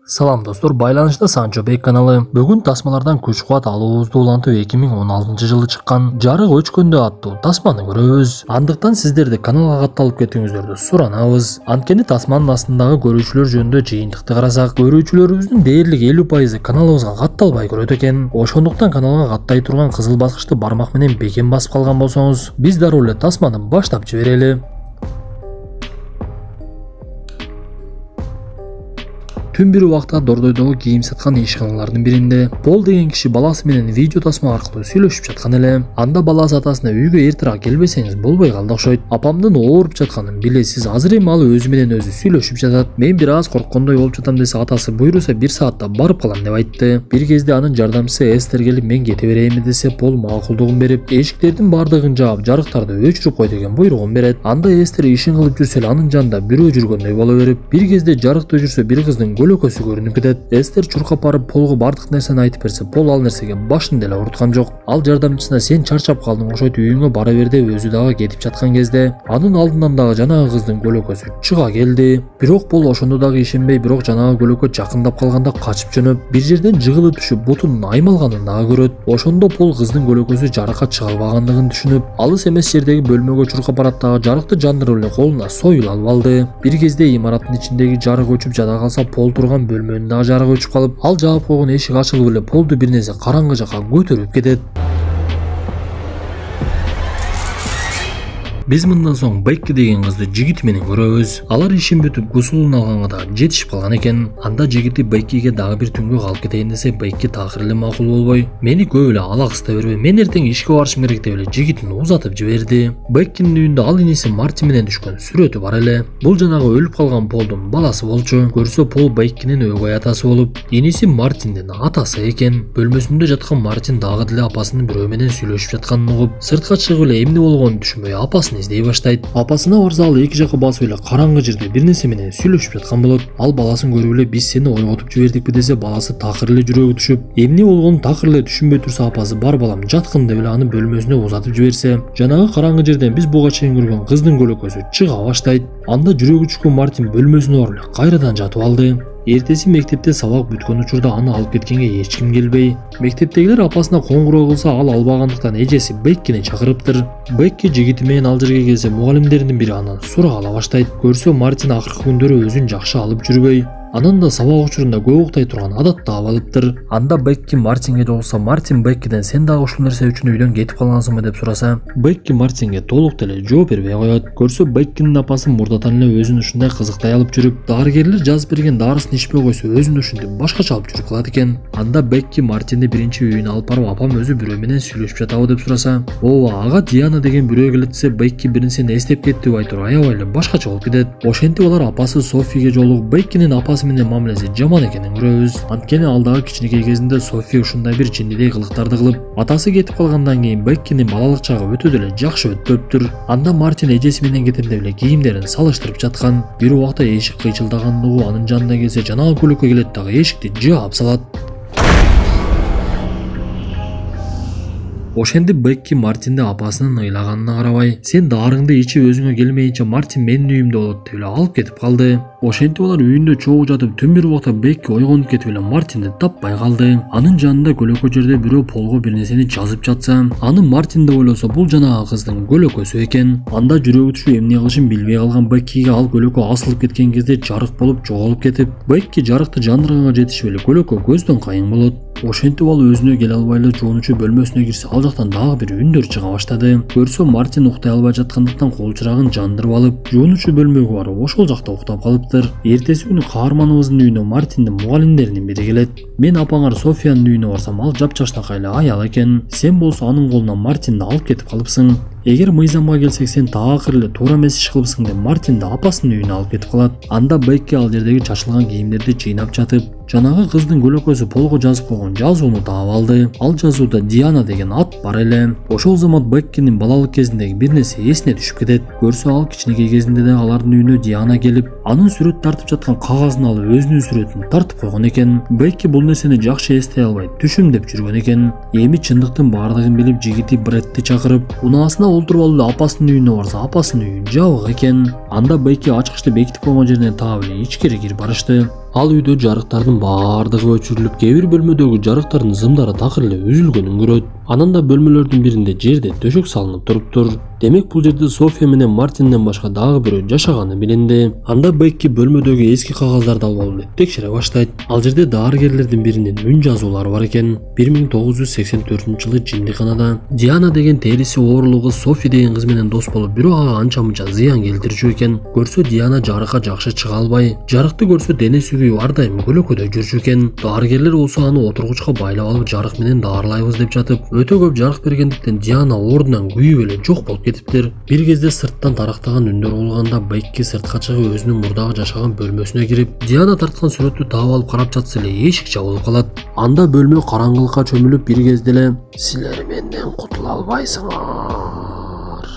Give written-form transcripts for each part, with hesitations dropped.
Salam dostlar, Baylanışda Sancho Bey kanalı. Bugün tasmalardan kuch quvvat alуубузду улантып 2016 чыккан жарык өчкөндө аттуу tasmаны көрөбүз. Андыктан сиздерди каналга катталып кетүүңүздөрдү суранабыз. Анткени tasmanын астындагы көрүүчүлөр жөнүндө жыйынтыкты карасак, көрүүчүлөрүбүздүн дээрлик 50% каналыбызга катталбай көрөт экен. Ошондуктан каналга каттай турган кызыл баскычты бармак менен бекем басып калган болсоңуз, биз дароо эле tasманы баштап жиберели. Түн бир убакта Дордойдогу кийим саткан ишканалардын биринде Пол деген киши баласы менен видео тасма аркылуу сүйлөшүп жаткан эле. Анда баласы атасына үйгө эртерээк келбесеңиз болбой калды окшойт. Апамдын ооруп жатканын билесиз. Азыр эми ал өзү менен өзү сүйлөшүп жатат. Мен бир аз корккондой болуп жатам десе, атасы буйруса 1 саатта барып калам деп айтты. Бир кезде анын жардамчысы Эстер келип мен кете берейинби десе, Пол макулдугун берип, эшиктердин бардыгын жаап, жарыктарды өчүрүп кой деген буйругун берет. Анда Эстер ишин кылып жүрсө эле анын жанында бирөө жүргөндөй боло берип, бир кезде жарыкты өчүрсө бир кыздын көлөкөсү көрүнүп кетет. Эстер чуркап барып Полго бардык нерсени айтып берсе, Пол ал нерсеге башын деле уруткан жок. Ал жардамчысына сен чарчап калдың окшойт, үйүңө бара бер деп өзү дагы кетип жаткан кезде анын алдынан дагы жанагы кыздын көлөкөсү чыга келди. Бирок Пол ошондо дагы ишенбей, бирок жанагы көлөкө жакындап калганда качып жөнөп, бир жерден жыгылып түшүп бутунун аймалганын дагы көрөт. Ошондо Пол кыздын көлөкөсү жарыкка чыга албагандыгын түшүнүп, алыс эмес жердеги бөлмөгө чуркап барат дагы жарыкты жандырып эле колуна союл алып алды. Бир кезде имараттын ичиндеги жарык өчүп жада калса, Пол турган бөлмөнүн дагы жарыгы өчүп калып, ал жаап койгон эшик ачылып эле Полду бир нерсе караңгы жакка көтөрүп кетет. Биз мындан соң Бекки деген кызды жигити менен көрөбүз. Алар ишин бүтүп гусулун алганга да жетишип калган экен. Анда жигити Беккиге дагы бир түнгө калып кетейин десе, Бекки такыр эле макул болбой, мени көп эле алагыста бербе, мен эртең ишке барышым керек деп эле жигитин узатып жиберди. Беккинин үйүндө ал иниси Мартин менен түшкөн сүрөтү бар эле. Бул жанагы өлүп калган Полдун баласы болчу. Көрсө Пол Беккинин өгөй атасы болуп, иниси Мартиндин атасы экен. Бөлмөсүндө жаткан Мартин дагы деле апасынын бирөө менен сүйлөшүп жатканын угуп, сыртка чыгып эле эмне болгонун түшүнбөй апасын издей баштайт. Апасына барса, ал эки жакка басып эле караңгы жерде бир нерсе менен сүйлөшүп жаткан болот. Ал баласын көрүп эле биз сени ойготуп жибердикпи десе, баласы такыр эле жүрөгү түшүп, эмне болгонун такыр эле түшүнбөй турса, апасы бар балам жаткын деп эле аны бөлмөсүнө узатып жиберсе, жанагы караңгы жерден биз буга чейин көргөн кыздын көлөкөсү чыга баштайт. Анда жүрөгү түшкөн Мартин бөлмөсүнө барып эле кайрадан жатып алды. Эртеси мектепте сабак бүткөн учурда аны алып кеткенге эч ким келбей, мектептегилер апасына коңгуроо кылса, ал албагандыктан эжеси Беккини чакырыптыр. Бекки жигити менен ал жерге келсе, мугалимдердин бири анан сурак ала баштайт. Көрсө Мартин акыркы күндөрү өзүн жакшы алып жүрбөй, анан да сабак учурунда көп уктай турган адат таап алыптыр. Анда Бекки Мартинге жолукса, Мартин Беккиден сен дагы ушул нерсе үчүн үйдөн кетип калгансыңбы деп сураса, Бекки Мартинге толук деле жооп бербей коет. Көрсө Беккинин апасы мурдатан эле өзүн ушундай кызыктай алып жүрүп, дарыгерлер жазып берген дарысын ичпей койсо, өзүн ушинтип башкача алып жүрүп калат экен. Анда Бекки Мартинди биринчи үйүнө алып барып, апам өзү бирөө менен сүйлөшүп жатабы деп сураса, ооба ага Диана деген бирөө келет десе, Бекки бир нерсени эстеп кетти деп айтып аябай эле башкача болуп кетет. Ошентип алар апасы Софиге жолугуп, Беккинин апасы менен мамилеси жаман экенин көрөбүз. Анткени ал дагы кичинекей кезинде Софи ушундай бир жиндидей кылыктарды кылып, атасы кетип калгандан кийин Беккинин балалык чагы өтө деле жакшы өтпөптүр. Анда Мартин эжеси менен кетем деп эле кийимдерин салыштырып жаткан. Бир убакта эшик кыйчылдаганын угуп, анын жанына келсе, жанагы көлөкө келет дагы эшикти жаап салат. Ошентип Бекки Мартинди апасынын ыйлаганына карабай, сен дарыңды ичип өзүңө келмейинче Мартин менин үйүмдө болот деп эле алып кетип калды. Ошентип алар үйүндө чогуу жатып, түн бир убакта Бекки ойгонуп кетип эле Мартинди таппай калды. Анын жанында көлөкө жерде бирөө Полго бир нерсени жазып жатса, аны Мартин деп ойлосо, бул жанагы кыздын көлөкөсү экен. Анда жүрөгү түшүп эмне кылышын билбей калган Беккиге ал көлөкө асылып кеткен кезде жарык болуп жоголуп кетип, Бекки жарыкты жандырганга жетишип эле көлөкө көздөн кайың болот. Ошентип ал өзүнө келе албай эле жуунучу бөлмөсүнө кирсе, ал жактан дагы бир үндөр чыга баштады. Көрсө Мартин уктай албай жаткандыктан кол чырагын жандырып алып, жуунучу бөлмөгө барып ошол жакта уктап калыптыр. Эртеси күнү каарманыбыздын үйүнө Мартиндин мугалимдеринин бири келет. Мен апаңар Софиянын үйүнө барсам, ал жапжаштакай эле аял экен. Сен болсо анын колунан Мартинди алып кетип калыпсың. Эгер мыйзамга келсек, сен такыр эле туура эмес иш кылыпсың деп Мартинди апасынын үйүнө алып кетип калат. Анда Бекки ал жердеги чачылган кийимдерди жыйнап жатып, жанагы кыздын көлөкөсү Полго жазып койгон жазууну таап алды. Ал жазууда Диана деген ат бар эле. Ошол замат Беккинин балалык кезиндеги бир нерсе эсине түшүп кетет. Көрсө ал кичинекей кезинде да алардын үйүнө Диана келип, анын сүрөт тартып жаткан кагазын алып өзүнүн сүрөтүн тартып койгон экен. Бекки бул нерсени жакшы эстей албай түшүм деп жүргөн экен. Эми чындыктын бардыгын билип, жигити Бретти чакырып, унаасына олтуруп алып апасынын үйүнө барса, апасынын үйү жабык экен. Анда Бекки ачкычты бекитип койгон жеринен таап эле ичкери кирип барышты. Ал үйдө жарыктардын баардыгы өчүрүлүп, кээ бир бөлмөдөгү жарыктардын зымдары такыр эле үзүлгөнүн көрөт. Анан да бөлмөлөрдүн биринде жерде төшөк салынып туруптур. Демек бул жерде София менен Мартинден башка дагы бирөө жашаганы билинди. Анда Бекки бөлмөдөгү эски кагаздарды алып алып текшере баштайт. Ал жерде дарыгерлердин биринин үн жазуулары бар экен. 1984-жылы жиндиканада Диана деген териси оорулуу кыз Софи деген кыз менен дос болуп, бирок ага анча-мынча зыян келтирчү экен. Көрсө Диана жарыкка жакшы чыга албай, жарыкты көрсө денеси күйүп ар дайым көлөкөдө жүрчү экен. Дарыгерлер болсо аны отургучка байлап алып жарык менен даарылайбыз деп жатып, өтө көп жарык бергендиктен Диана ордунан күйүп эле жок болуп кетиптир. Бир кезде сырттан тарактаган үндөр болгондо Бекки сыртка чыгып өзүнүн мурдагы жашаган бөлмөсүнө кирип, Диана тарткан сүрөттү таап алып карап жатса эле эшик жабылып калат. Анда бөлмө караңгылыкка чөмүлүп, бир кезде эле "Силер менден кутула албайсыңар"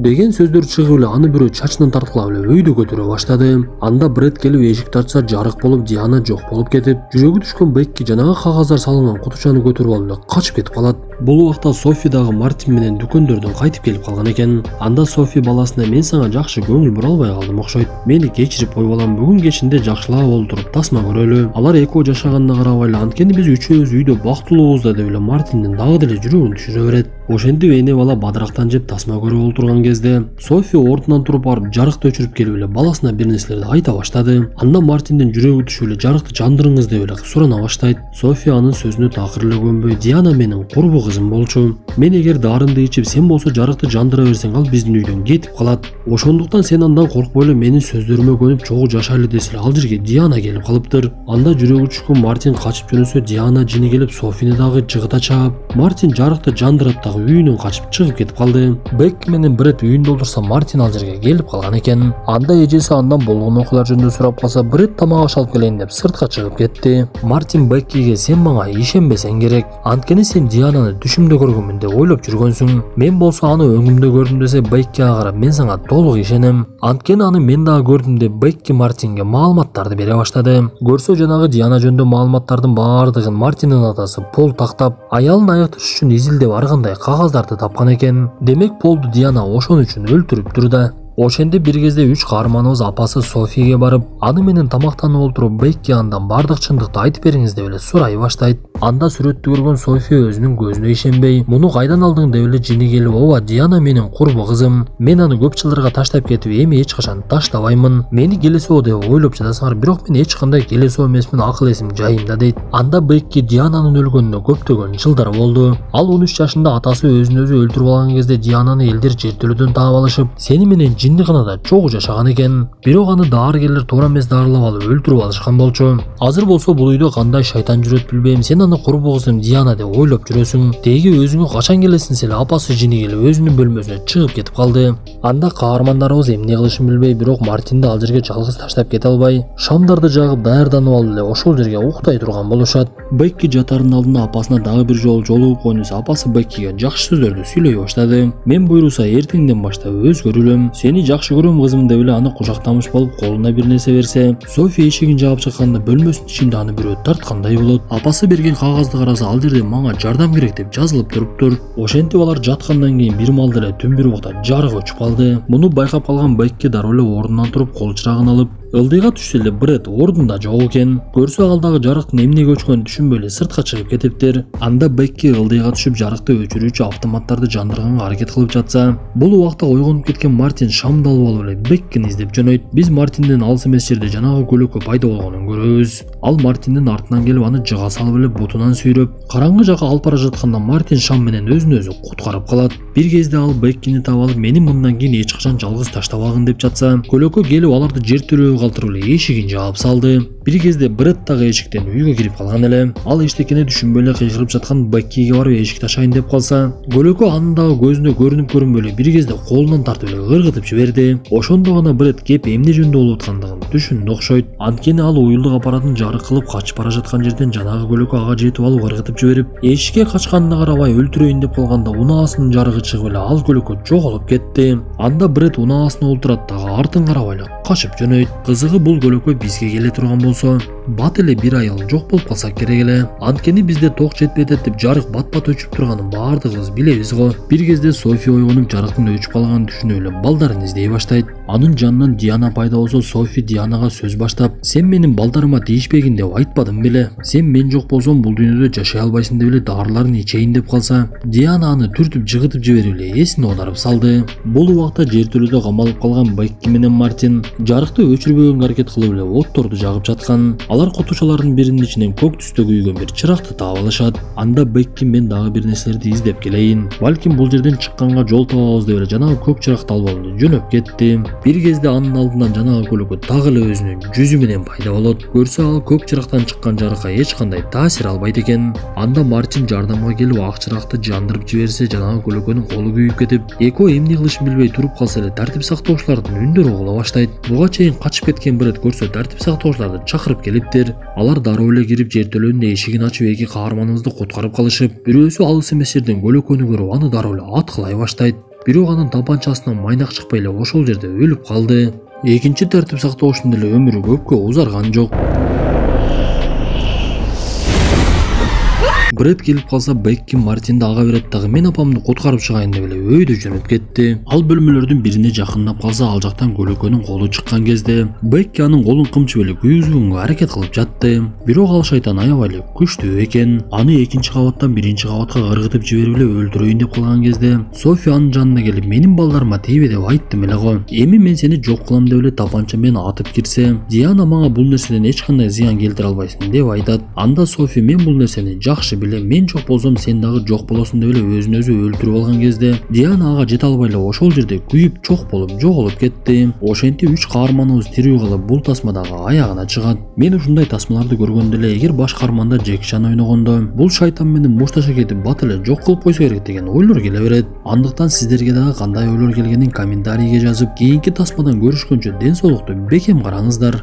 деген сөздөр чыгып эле аны бирөө чачынан тарткылап эле өйдө көтөрө баштады. Анда Бред келип эшикти ачса, жарык болуп, Диана жок болуп кетип, жүрөгү түшкөн Бекки жанагы кагаздар салынган кутучаны көтөрүп алып эле качып кетип калат. Бул убакта Софи дагы Мартин менен дүкөндөрдөн кайтып келип калган экен. Анда Софи баласына "Мен сага жакшы көңүл бура албай калдым окшойт. Мени кечирип кой балам, бүгүн кечинде жакшылап олтуруп тасма көрөлү. Алар экөө жашаганына карабай эле, анткени биз үчөөбүз үйдө бактылуубуз да" деп эле Мартиндин дагы деле жүрөгүн түшүрө берет. Ошентип эне бала бадырактан жеп тасма көрүп олтурган кезде Софи ордунан туруп барып жарыкты өчүрүп келип эле баласына бир нерселерди айта баштады. Анда Мартиндин жүрөгү түшүп эле "Жарыкты жандырыңыз" деп эле сурана баштайт. Софи анын сөзүнө такыр эле көнбөй "Диана менин курбу кызым болчу. Мен эгер дарымды ичип, сен болсо жарыкты жандыра берсең, ал биздин үйдөн кетип калат. Ошондуктан сен андан коркпой эле менин сөздөрүмө көнүп чогуу жашайлы" десе эле ал жерге Диана келип калыптыр. Анда жүрөгү түшкөн Мартин качып жөнөсө, Диана жини келип Софини дагы жыгыта чаап, Мартин жарыкты жандырат дагы үйүнөн качып чыгып кетип калды. Бекки менен Бред үйүндө олтурса, Мартин ал жерге келип калган экен. Анда эжеси андан болгон окуялар жөнүндө сурап калса, Бред тамак аш алып келейин деп сыртка чыгып кетти. Мартин Беккиге "Сен мага ишенбесең керек. Анткени сен Диананы түшүмдө көргөнмүн деп ойлоп жүргөнсүң. Мен болсо аны өңүмдө көрдүм" десе, Бекки ага карап "Мен сага толук ишенем. Анткени аны мен дагы көрдүм" деп Бекки Мартинге маалыматтарды бере баштады. Көрсө жанагы Диана жөнүндө маалыматтардын баардыгын Мартиндин атасы Пол тактап, аялын айыкташ үчүн изилдеп ар кандай кагаздарды тапкан экен. Демек Полду Диана ошон үчүн өлтүрүптүр да. Ошентип бир кезде үч каарманыбыз апасы Софиге барып, аны менен тамактанып олтуруп, Бекки андан бардык чындыкты айтып бериңиз деп эле сурай баштайт. Анда сүрөттү көргөн Софи өзүнүн көзүнө ишенбей, "Муну кайдан алдың" деп эле жини келип, "Ооба, Диана менин курбу кызым. Мен аны көп жылдарга таштап кетип, эми эч качан таштабаймын. Мени келесоо деп ойлоп жатасыңар, бирок мен эч кандай келесоо эмесмин, акыл эсим жайымда" дейт. Анда Бекки Диананын өлгөнүнө көптөгөн жылдар болду. Ал 13 жашында атасы өзүн өзү өлтүрүп алган кезде Диананы элдер жертөлөдөн таап алышып, "Сени менен жиндиканада чогуу жашаган экен. Бирок аны дарыгерлер туура эмес дарылап алып өлтүрүп алышкан болчу. Азыр болсо бул үйдө кандай шайтан жүрөт билбейм. Сен аны курбу кызым Диана деп ойлоп жүрөсүң. Теги өзүңө качан келесиң" эле апасы жини келип өзүнүн бөлмөсүнө чыгып кетип калды. Анда каармандарыбыз эмне кылышын билбей, бирок Мартинди ал жерге жалгыз таштап кете албай, шамдарды жагып даярданып алып эле ошол жерге уктай турган болушат. Бекки жатарынын алдында апасына дагы бир жолу жолугуп койнуса, апасы Беккиге жакшы сөздөрдү сүйлөй баштады. "Мен буйруса эртеңден баштап өзгөрүлөм. Сени жакшы көрөм кызым" деп эле аны кучактамыш болуп, колуна бир нерсе берсе, Софи эшигин жаап чыкканда бөлмөсүнүн ичинде аны бирөө тарткандай болот. Апасы берген кагазды караса, ал жерде "Мага жардам керек" деп жазылып туруптур. Ошентип алар жаткандан кийин бир малда эле түн бир убакта жарык өчүп калды. Муну байкап калган Бекки дароо эле ордунан туруп, кол чырагын алып, ылдыйга түшсө эле Бред ордунда жок экен. Көрсө ал дагы жарыктын эмнеге өчкөнүн түшүнбөй эле сыртка чыгып кетиптир. Анда Бекки ылдыйга түшүп жарыкты өчүрүүчү автоматтарды жандырганга аракет кылып жатса, бул убакта ойгонуп кеткен Мартин шамды алып алып эле Беккини издеп жөнөйт. Биз Мартинден алыс эмес жерде жанагы көлөкө пайда болгонун көрөбүз. Ал Мартиндин артынан келип аны жыга салып эле бутунан сүйрөп, караңгы жакка алып бара жатканда Мартин шам менен өзүн өзү куткарып калат. Бир кезде ал Беккини таап алып, "Мени мындан кийин эч качан жалгыз таштабагын" деп жатса, көлөкө келип аларды жертөлөгө калтырып эле эшигин жаап салды. Бир кезде Бред дагы эшиктен үйгө кирип калган эле. Ал эчтекени түшүнбөй эле кыйгырып жаткан Беккиге барып эшикти ачайын деп калса, көлөкө анын дагы көзүнө көрүнүп эле бир кезде колунан тартып эле ыргытып жиберди. Ошондо гана Бред кеп эмне жөнүндө болуп аткандыгын түшүндү окшойт. Анткени ал уюлдук аппаратын жарык кылып качып бара жаткан жерден жанагы көлөкө ага жетип алып ыргытып жиберип, эшикке качканына карабай өлтүрөйүн деп калганда унаасынын жарыгы чыгып эле ал көлөкө жоголуп кетти. Анда Бред унаасына олтурат дагы артын карабай эле качып жөнөйт. Кызыгы бул көлөкө бизге келе турган болсо, бат эле бир айыл жок болуп калсак керек эле. Анткени бизде ток жетпей атат деп жарык бат-бат өчүп турганын баардыгыбыз билебиз го. Бир кезде Софи ойгонуп жарыктын өчүп калганын түшүнүп эле балдарын издей баштайт. Анын жанынан Диана пайда болсо, Софи Дианага сөз баштап, "Сен менин балдарыма тийишпегин деп айтпадың беле? Сен мен жок болсом бул дүйнөдө жашай албайсың деп эле дарыларын ичейин" деп калса, Диана аны түртүп жыгытып жиберип эле эсин оодарып салды. Бул убакта жертөлөдө камалып калган Бекки менен Мартин жарыкты өчүрбөгөнгө аракет кылып эле отторду жагып жаткан. Алар кутушалардын биринин ичинен көк түстө күйгөн бир чыракты таап алышат. Анда Бекки "Мен дагы бир нерселерди издеп келейин. Балким бул жерден чыкканга жол табабыз" деп эле жанагы көк чыракты алып алып жөнөп кетти. Бир кезде анын алдынан жанагы көлөкө дагы эле өзүнүн жүзү менен пайда болот. Көрсө ал көк чырактан чыккан жарыкка эч кандай таасир албайт экен. Анда Мартин жардамга келип ак чыракты жандырып жиберсе, жанагы көлөкөнүн колу күйүп кетип, экөө эмне кылышын билбей туруп калса эле тартип сактоочулардын үндөрү угула баштайт. Буга чейин качып кеткен Бред көрсө тартип сактоочуларды чакырып келиптир. Алар дароо эле кирип жертөлөнүн эшигин ачып эки каарманыбызды куткарып калышып, бирөөсү алыс эмес жерден көлөкөнү көрүп аны дароо эле аткылай баштайт. Бирок анын тапанчасынан майнак чыкпай эле ошол жерде өлүп калды. Экинчи тартип сактоочунун деле өмүрү көпкө узарган жок. Бред келип калса, Бекки Мартинди ага берет дагы "Мен апамды куткарып чыгайын" деп эле өйдө жөнөп кетти. Ал бөлмөлөрдүн бирине жакындап калса, ал жактан көлөкөнүн колу чыккан кезде Бекки анын колун кымчып эле күйгүзгөнгө аракет кылып жатты. Бирок ал шайтан аябай эле күчтүү экен. Аны экинчи кабаттан биринчи кабатка ыргытып жиберип эле өлтүрөйүн деп калган кезде, Софи анын жанына келип "Менин балдарыма тийбе деп айттым эле го. Эми мен сени жок кылам" деп эле тапанча менен атып кирсе, Диана "Мага бул нерседен эч кандай зыян келтире албайсың" деп айтат. Анда Софи "Мен бул нерсени жакшы билем. Мен жок болсом сен дагы жок болосуң" деп эле өзүн өзү өлтүрүп алган кезде, Диана ага жете албай эле ошол жерде күйүп чок болуп жоголуп кетти. Ошентип 3 каарманыбыз тирүү калып, бул тасма дагы аягына чыгат. Мен ушундай тасмаларды көргөндө эле, эгер баш каарманда Джеки Чан ойногондо бул шайтан менен мушташа кетип бат эле жок кылып койсо керек деген ойлор келе берет. Андыктан сиздерге дагы кандай ойлор келгенин комментарийге жазып, кийинки тасмадан көрүшкөнчө ден соолукту бекем караңыздар.